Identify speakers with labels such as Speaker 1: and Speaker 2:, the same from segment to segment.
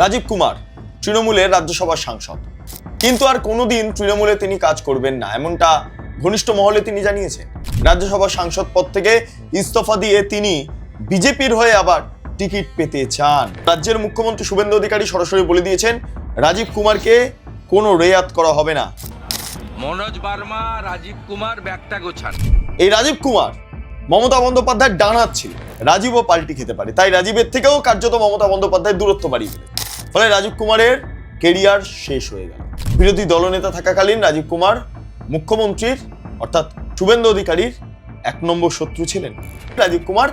Speaker 1: রাজীব কুমার তৃণমূলের রাজ্যসভার সাংসদ, কিন্তু আর কোনোদিন তৃণমূলে তিনি কাজ করবেন না, এমনটা ঘনিষ্ঠ মহলে তিনি জানিয়েছেন। রাজ্যসভার সাংসদ পদ থেকে ইস্তফা দিয়ে তিনি বিজেপির হয়ে আবার টিকিট পেতে চান। রাজ্যের মুখ্যমন্ত্রী শুভেন্দু অধিকারী সরাসরি বলে দিয়েছেন রাজীব কুমারকে কোনো রেয়াত করা হবে না।
Speaker 2: মনোজ বার্মা, রাজীব কুমার ব্যাগটা গোছান।
Speaker 1: এই রাজীব কুমার মমতা বন্দ্যোপাধ্যায়ের ডান হাত ছিল, রাজীবও পাল্টি খেতে পারে, তাই রাজীবের থেকেও কার্যত মমতা বন্দ্যোপাধ্যায় দূরত্ব বাড়িয়ে দিলেন। ফলে রাজীব কুমারের কেরিয়ার শেষ হয়ে গেল। বিরোধী দলনেতা থাকাকালীন রাজীব কুমার মুখ্যমন্ত্রীর অর্থাৎ শুভেন্দু অধিকারীর 1 নম্বর শত্রু ছিলেন। রাজীব কুমার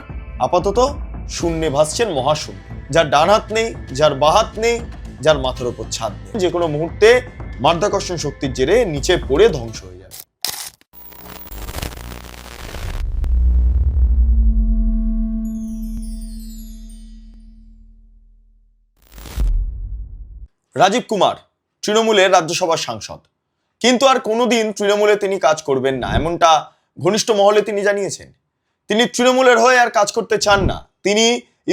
Speaker 1: আপাতত শূন্যে ভাসছেন, মহাশূন্য, যার ডান হাত নেই, যার বাঁ হাত নেই, যার মাথার উপর ছাদ নেই। যে কোনো মুহূর্তে মাধ্যাকর্ষণ শক্তির জেরে নিচে পড়ে ধ্বংস হয়ে যাবে। রাজীব কুমার তৃণমূলের রাজ্যসভার সাংসদ, কিন্তু আর কোনোদিন তৃণমূলে তিনি কাজ করবেন না, এমনটা ঘনিষ্ঠ মহলে তিনি জানিয়েছেন। তিনি তৃণমূলের হয়ে আর কাজ করতে চান না, তিনি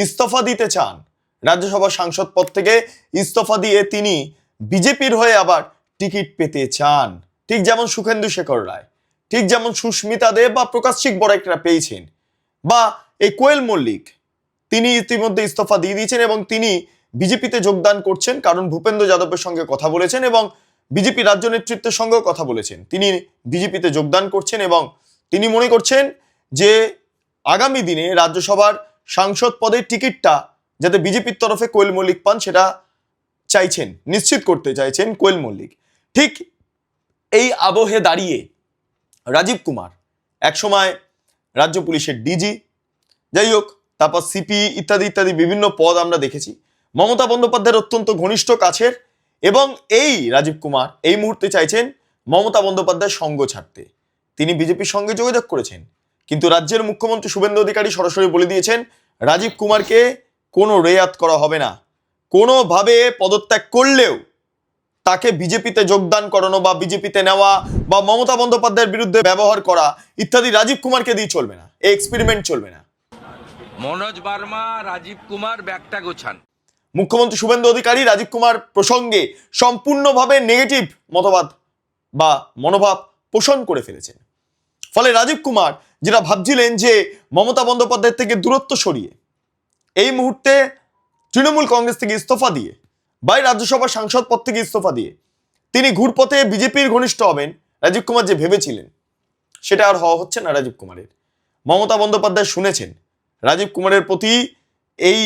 Speaker 1: ইস্তফা দিতে চান। রাজ্যসভার সাংসদ পদ থেকে ইস্তফা দিয়ে তিনি বিজেপির হয়ে আবার টিকিট পেতে চান। ঠিক যেমন সুখেন্দু শেখর রায়, ঠিক যেমন সুস্মিতা দেব বা প্রকাশিক বড়াইকরা পেয়েছেন, বা এই কোয়েল মল্লিক, তিনি ইতিমধ্যে ইস্তফা দিয়ে দিয়েছেন এবং তিনি বিজেপিতে যোগদান করছেন, কারণ ভূপেন্দ্র যাদবের সঙ্গে কথা বলেছেন এবং বিজেপি রাজ্য নেতৃত্বের সঙ্গেও কথা বলেছেন। তিনি বিজেপিতে যোগদান করছেন এবং তিনি মনে করছেন যে আগামী দিনে রাজ্যসভার সাংসদ পদের টিকিটটা যাতে বিজেপির তরফে কোয়েল মল্লিক পান, সেটা চাইছেন, নিশ্চিত করতে চাইছেন কোয়েল মল্লিক। ঠিক এই আবহে দাঁড়িয়ে রাজীব কুমার একসময় রাজ্য পুলিশের ডিজি, যাই হোক, তারপর সিপি ইত্যাদি ইত্যাদি বিভিন্ন পদ আমরা দেখেছি, মমতা বন্দ্যোপাধ্যায়ের অত্যন্ত ঘনিষ্ঠ কাছের, এবং এই রাজীব কুমার এই মুহূর্তে চাইছেন মমতা বন্দ্যোপাধ্যায়ের সঙ্গ ছাড়তে। তিনি বিজেপির সঙ্গে যোগাযোগ করেছেন, কিন্তু রাজ্যের মুখ্যমন্ত্রী শুভেন্দু অধিকারী সরাসরি বলে দিয়েছেন রাজীব কুমারকে কোনো রেয়াত করা হবে না। কোনোভাবে পদত্যাগ করলেও তাকে বিজেপিতে যোগদান করানো বা বিজেপিতে নেওয়া বা মমতা বন্দ্যোপাধ্যায়ের বিরুদ্ধে ব্যবহার করা ইত্যাদি রাজীব কুমারকে দিয়ে চলবে না, এই এক্সপেরিমেন্ট চলবে না।
Speaker 2: মনোজ বার্মা, রাজীব কুমার ব্যাগটা গোছান।
Speaker 1: মুখ্যমন্ত্রী শুভেন্দু অধিকারী রাজীব কুমার প্রসঙ্গে সম্পূর্ণভাবে নেগেটিভ মতবাদ বা মনোভাব পোষণ করে ফেলেছেন। ফলে রাজীব কুমার যেটা ভাবছিলেন যে মমতা বন্দ্যোপাধ্যায়ের থেকে দূরত্ব সরিয়ে এই মুহূর্তে তৃণমূল কংগ্রেস থেকে ইস্তফা দিয়ে বা রাজ্যসভার সাংসদ পদ থেকে ইস্তফা দিয়ে তিনি ঘুরপথে বিজেপির ঘনিষ্ঠ হবেন, রাজীব কুমার যে ভেবেছিলেন সেটা আর হওয়া হচ্ছে না রাজীব কুমারের। মমতা বন্দ্যোপাধ্যায় শুনেছেন রাজীব কুমারের প্রতি এই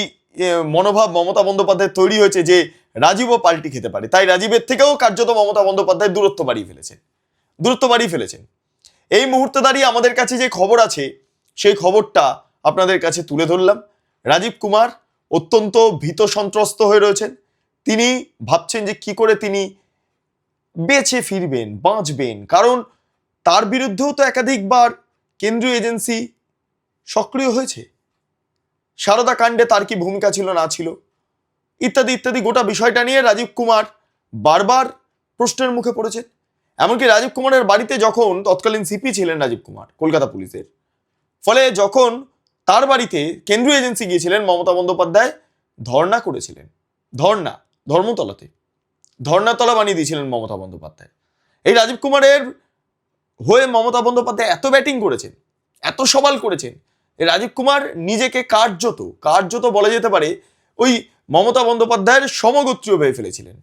Speaker 1: মনোভাব মমতা বন্দ্যোপাধ্যায় তৈরি হয়েছে যে রাজীবও পাল্টি খেতে পারে, তাই রাজীবের থেকেও কার্যত মমতা বন্দ্যোপাধ্যায় দূরত্ব বাড়িয়ে ফেলেছেন। এই মুহূর্তে দাঁড়িয়ে আমাদের কাছে যে খবর আছে সেই খবরটা আপনাদের কাছে তুলে ধরলাম। রাজীব কুমার অত্যন্ত ভীত সন্ত্রস্ত হয়ে রয়েছেন। তিনি ভাবছেন যে কি করে তিনি বেঁচে ফিরবেন, বাঁচবেন, কারণ তার বিরুদ্ধেও তো একাধিকবার কেন্দ্রীয় এজেন্সি সক্রিয় হয়েছে। সারদা কাণ্ডে তার কি ভূমিকা ছিল না ছিল ইত্যাদি ইত্যাদি গোটা বিষয়টা নিয়ে রাজীব কুমার বারবার প্রশ্নের মুখে পড়েছেন। এমনকি রাজীব কুমারের বাড়িতে যখন তৎকালীন সিপি ছিলেন রাজীব কুমার কলকাতা পুলিশের, ফলে যখন তার বাড়িতে কেন্দ্রীয় এজেন্সি গিয়েছিলেন মমতা বন্দ্যোপাধ্যায় ধর্ণা করেছিলেন, ধর্ণাতলা বানিয়ে দিয়েছিলেন মমতা বন্দ্যোপাধ্যায়। এই রাজীব কুমারের হয়ে মমতা বন্দ্যোপাধ্যায় এত ব্যাটিং করেছেন, এত সওয়াল করেছেন, রাজীব কুমার নিজেকে কার্যত বলা যেতে পারে ওই মমতা বন্দ্যোপাধ্যায়ের সমগোত্রীয় ভেবে ফেলেছিলেন।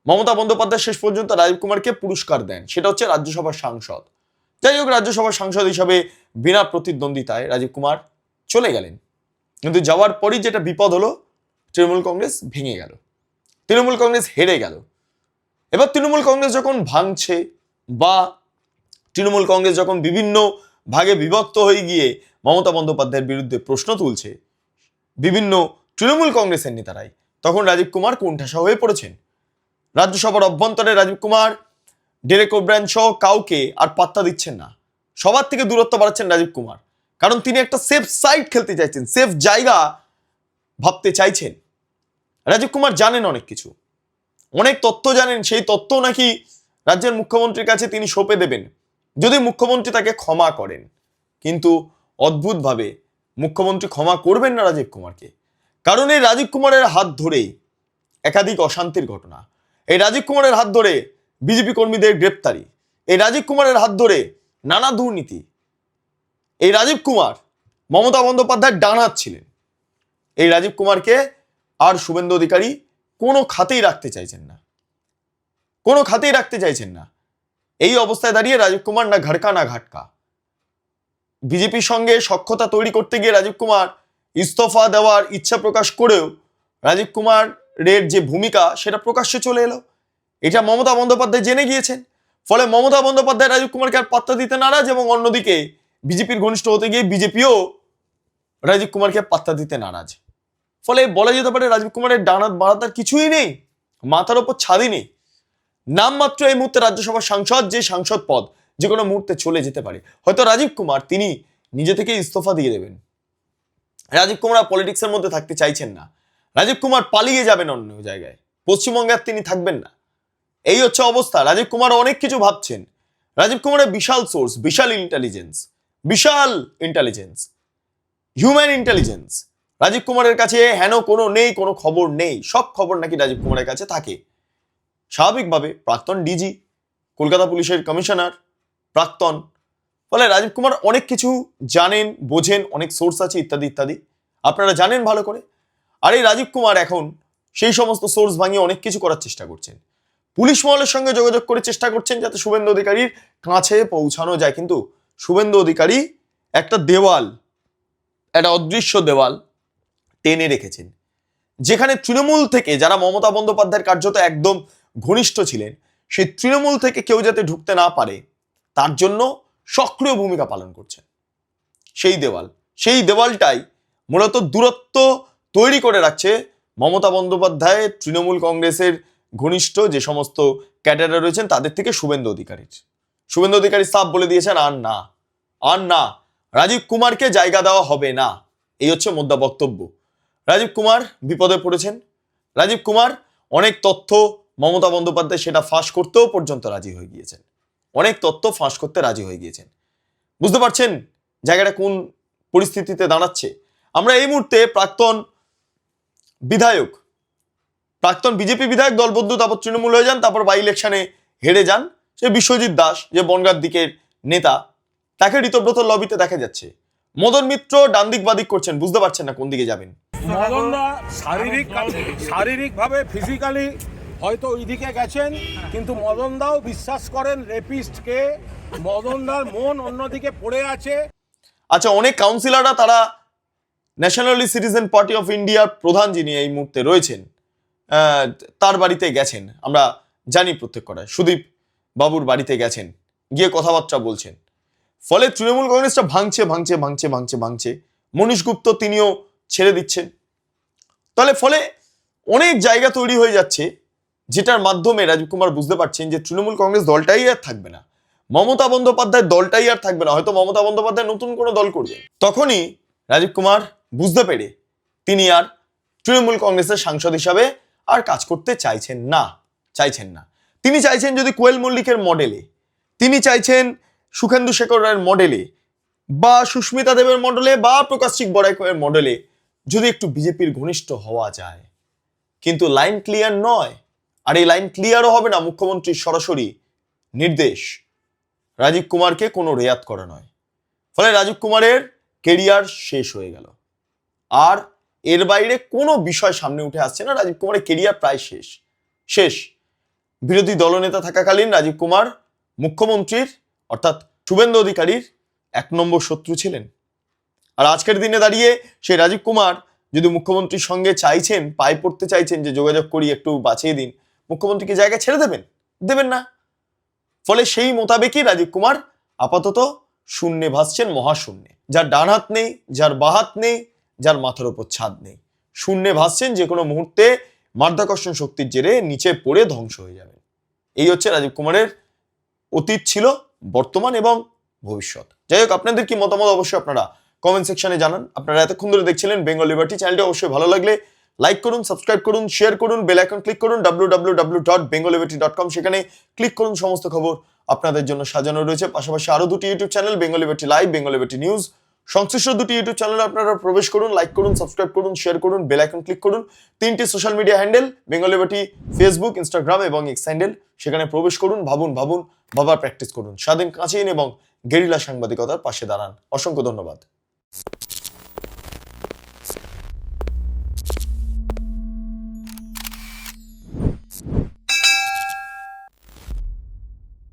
Speaker 1: মমতা বন্দ্যোপাধ্যায় শেষ পর্যন্ত রাজীব কুমারকে পুরস্কার দেন, সেটা হচ্ছে রাজ্যসভার সাংসদ। যাই হোক, রাজ্যসভার সাংসদ হিসাবে বিনা প্রতিদ্বন্দ্বিতায় রাজীব কুমার চলে গেলেন, কিন্তু যাওয়ার পরই যেটা বিপদ হলো, তৃণমূল কংগ্রেস ভেঙে গেল, তৃণমূল কংগ্রেস হেরে গেল। এবার তৃণমূল কংগ্রেস যখন ভাঙছে বা তৃণমূল কংগ্রেস যখন বিভিন্ন ভাগে বিভক্ত হয়ে গিয়ে মমতা বন্দ্যোপাধ্যায়ের বিরুদ্ধে প্রশ্ন তুলছে বিভিন্ন তৃণমূল কংগ্রেসের নেতারাই, তখন রাজীব কুমার কোণঠাসা হয়ে পড়েছেন। রাজ্যসভার অভ্যন্তরে রাজীব কুমার ডেরেক ওব্রায়েন সহ কাউকে আর পাত্তা দিচ্ছেন না, সবার থেকে দূরত্ব বাড়াচ্ছেন রাজীব কুমার, কারণ তিনি একটা সেফ সাইড খেলতে চাইছেন, সেফ জায়গা ভাবতে চাইছেন। রাজীব কুমার জানেন অনেক কিছু, অনেক তথ্য জানেন, সেই তথ্য নাকি রাজ্যের মুখ্যমন্ত্রীর কাছে তিনি সঁপে দেবেন যদি মুখ্যমন্ত্রী তাকে ক্ষমা করেন। কিন্তু অদ্ভুতভাবে মুখ্যমন্ত্রী ক্ষমা করবেন না রাজীব কুমারকে, কারণ এই রাজীব কুমারের হাত ধরেই একাধিক অশান্তির ঘটনা, এই রাজীব কুমারের হাত ধরে বিজেপি কর্মীদের গ্রেপ্তারি, এই রাজীব কুমারের হাত ধরে নানা দুর্নীতি, এই রাজীব কুমার মমতা বন্দ্যোপাধ্যায়ের ডান হাত ছিলেন। এই রাজীব কুমারকে আর শুভেন্দু অধিকারী কোনো খাতেই রাখতে চাইছেন না, কোনো খাতেই রাখতে চাইছেন না। এই অবস্থায় দাঁড়িয়ে রাজীব কুমার না ঘাড়কা না ঘাটকা। বিজেপির সঙ্গে সখ্যতা তৈরি করতে গিয়ে রাজীব কুমার ইস্তফা দেওয়ার ইচ্ছা প্রকাশ করেও রাজীব কুমারের যে ভূমিকা সেটা প্রকাশ্যে চলে এলো। এটা মমতা বন্দ্যোপাধ্যায় জেনে গিয়েছেন। ফলে মমতা বন্দ্যোপাধ্যায় রাজীব কুমারকে আর পাত্তা দিতে নারাজ, এবং অন্যদিকে বিজেপির ঘনিষ্ঠ হতে গিয়ে বিজেপিও রাজীব কুমারকে পাত্তা দিতে নারাজ। ফলে বলা যেতে পারে রাজীব কুমারের ডান হাত বাঁ হাত আর কিছুই নেই, মাথার ওপর ছাদই নেই। নামমাত্র এই মুহূর্তে রাজ্যসভার সাংসদ, যে সাংসদ পদ যে কোনো মুহূর্তে চলে যেতে পারে। হয়তো রাজীব কুমার তিনি নিজে থেকে ইস্তফা দিয়ে দেবেন। রাজীব কুমার পলিটিক্সের মধ্যে থাকতে চাইছেন না। রাজীব কুমার পালিয়ে যাবেন অন্য জায়গায়, পশ্চিমবঙ্গে আর তিনি থাকবেন না। এই হচ্ছে অবস্থা। রাজীব কুমার অনেক কিছু ভাবছেন। রাজীব কুমারের বিশাল সোর্স, বিশাল ইন্টেলিজেন্স, হিউম্যান ইন্টেলিজেন্স। রাজীব কুমারের কাছে হেন কোনো নেই, কোনো খবর নেই। সব খবর নাকি রাজীব কুমারের কাছে থাকে। স্বাভাবিকভাবে প্রাক্তন ডিজি, কলকাতা পুলিশের কমিশনার, প্রাক্তন। ফলে রাজীব কুমার অনেক কিছু জানেন, বোঝেন, অনেক সোর্স আছে ইত্যাদি ইত্যাদি, আপনারা জানেন ভালো করে। আর এই রাজীব কুমার এখন সেই সমস্ত সোর্স ভাঙিয়ে অনেক কিছু করার চেষ্টা করছেন। পুলিশ মহলের সঙ্গে যোগাযোগ করে চেষ্টা করছেন যাতে শুভেন্দু অধিকারীর কাছে পৌঁছানো যায়। কিন্তু শুভেন্দু অধিকারী একটা দেওয়াল, একটা অদৃশ্য দেওয়াল টেনে রেখেছেন, যেখানে তৃণমূল থেকে যারা মমতা বন্দ্যোপাধ্যায়ের কার্যত একদম ঘনিষ্ঠ ছিলেন, সেই তৃণমূল থেকে কেউ যাতে ঢুকতে না পারে তার জন্য সক্রিয় ভূমিকা পালন করছেন। সেই দেওয়ালটাই মূলত দূরত্ব তৈরি করে রাখছে মমতা বন্দ্যোপাধ্যায়, তৃণমূল কংগ্রেসের ঘনিষ্ঠ যে সমস্ত ক্যাডাররা রয়েছেন তাদের থেকে শুভেন্দু অধিকারী সাফ বলে দিয়েছেন, আর না, রাজীব কুমারকে জায়গা দেওয়া হবে না। এই হচ্ছে মোদ্দা বক্তব্য। রাজীব কুমার বিপদে পড়েছেন। রাজীব কুমার অনেক তথ্য মমতা বন্দ্যোপাধ্যায় সেটা ফাঁস করতেও পর্যন্ত রাজি হয়ে গিয়েছেন। অনেক তথ্য ফাঁস করতে রাজি হয়ে গিয়েছেন। বুঝতে পারছেন জায়গাটা কোন পরিস্থিতিতে দাঁড়াচ্ছে? আমরা এই মুহূর্তে প্রাক্তন বিজেপি বিধায়ক দলবদ্ধ, তারপর তৃণমূল হয়ে যান, তারপর বাই ইলেকশনে হেরে যান, সে বিশ্বজিৎ দাস, যে বনগাঁর দিকের নেতা, তাকে ঋতব্রত লবিতে দেখা যাচ্ছে। মদন মিত্র ডান দিক বাদিক করছেন, বুঝতে পারছেন না কোন দিকে যাবেন।
Speaker 3: মদনদা শারীরিকভাবে ফিজিক্যালি হয়তো ওইদিকে গেছেন, কিন্তু মদনদাও বিশ্বাস করেন রেপিস্টকে। মদনদার মন অন্যদিকে পড়ে আছে।
Speaker 1: আচ্ছা, অনেক কাউন্সিলররা তারা ন্যাশনালি সিটিজেন পার্টি অফ ইন্ডিয়ার প্রধান যিনি এই মুহূর্তে রয়েছেন তার বাড়িতে গেছেন, আমরা জানি প্রত্যেকটায়। সুদীপ বাবুর বাড়িতে গেছেন, গিয়ে কথাবার্তা বলছেন। ফলে তৃণমূল কংগ্রেসটা ভাঙছে। মনীশ গুপ্ত তিনিও ছেড়ে দিচ্ছেন। তাহলে ফলে অনেক জায়গা তৈরি হয়ে যাচ্ছে, যেটার মাধ্যমে রাজীব কুমার বুঝতে পারছেন যে তৃণমূল কংগ্রেস দলটাই আর থাকবে না, মমতা বন্দ্যোপাধ্যায় দলটাই আর থাকবে না। হয়তো মমতা বন্দ্যোপাধ্যায় নতুন কোনো দল করবেন। তখনই রাজীব কুমার বুঝতে পেরে তিনি আর তৃণমূল কংগ্রেসের সাংসদ হিসাবে আর কাজ করতে চাইছেন না। তিনি চাইছেন যদি কোয়েল মল্লিকের মডেলে, তিনি চাইছেন সুখেন্দু শেখর রায়ের মডেলে, বা সুস্মিতা দেবের মডেলে, বা প্রকাশিক বড়াইয়ের মডেলে যদি একটু বিজেপির ঘনিষ্ঠ হওয়া যায়। কিন্তু লাইন ক্লিয়ার নয়। আর এই লাইন ক্লিয়ারও হবে না। মুখ্যমন্ত্রীর সরাসরি নির্দেশ, রাজীব কুমারকে কোনো রেয়াত করা নয়। ফলে রাজীব কুমারের কেরিয়ার শেষ হয়ে গেল। আর এর বাইরে কোনো বিষয় সামনে উঠে আসছে না। রাজীব কুমারের কেরিয়ার প্রায় শেষ। বিরোধী দলনেতা থাকাকালীন রাজীব কুমার মুখ্যমন্ত্রীর অর্থাৎ শুভেন্দু অধিকারীর 1 নম্বর শত্রু ছিলেন। আর আজকের দিনে দাঁড়িয়ে সেই রাজীব কুমার যদি মুখ্যমন্ত্রীর সঙ্গে চাইছেন, পায়ে পড়তে চাইছেন যে যোগাযোগ করি, একটু বাঁচিয়ে দিন, মুখ্যমন্ত্রীকে জায়গা ছেড়ে দেবেন না। ফলে সেই মোতাবেকই রাজীব কুমার আপাতত শূন্যে ভাসছেন, মহাশূন্যে। যার ডান হাত নেই, যার বাঁ হাত নেই, যার মাথার উপর ছাদ নেই, শূন্যে ভাসছেন। যে কোনো মুহূর্তে মাধ্যাকর্ষণ শক্তির জেরে নিচে পড়ে ধ্বংস হয়ে যাবেন। এই হচ্ছে রাজীব কুমারের অতীত, ছিল, বর্তমান এবং ভবিষ্যৎ। যাই হোক, আপনাদের কি মতামত অবশ্যই আপনারা কমেন্ট সেকশনে জানান। আপনারা এতক্ষণ ধরে দেখছিলেন বেঙ্গল লিবার্টি। চ্যানেলটি অবশ্যই ভালো লাগলে লাইক করুন, সাবস্ক্রাইব করুন, শেয়ার করুন, বেল আইকন ক্লিক করুন, www.bengalliberty.com, সেখানে ক্লিক করুন। সমস্ত খবর আপনাদের জন্য সাজানো রয়েছে। পাশাপাশি আরো 2টি YouTube channel, Bengal liberty live, Bengal liberty news, সংশ্লিষ্ট দুটি ইউটিউব চ্যানেলে আপনারা প্রবেশ করুন, লাইক করুন, সাবস্ক্রাইব করুন, শেয়ার করুন, বেল আইকন ক্লিক করুন। 3টি social media handle Bengal liberty, Facebook, Instagram এবং এক্স হ্যান্ডেল, সেখানে প্রবেশ করুন, ভাবার প্র্যাকটিস করুন, স্বাধীন কাঁচিন এবং গেরিলা সাংবাদিকতার পাশে দাঁড়ান। অসংখ্য ধন্যবাদ।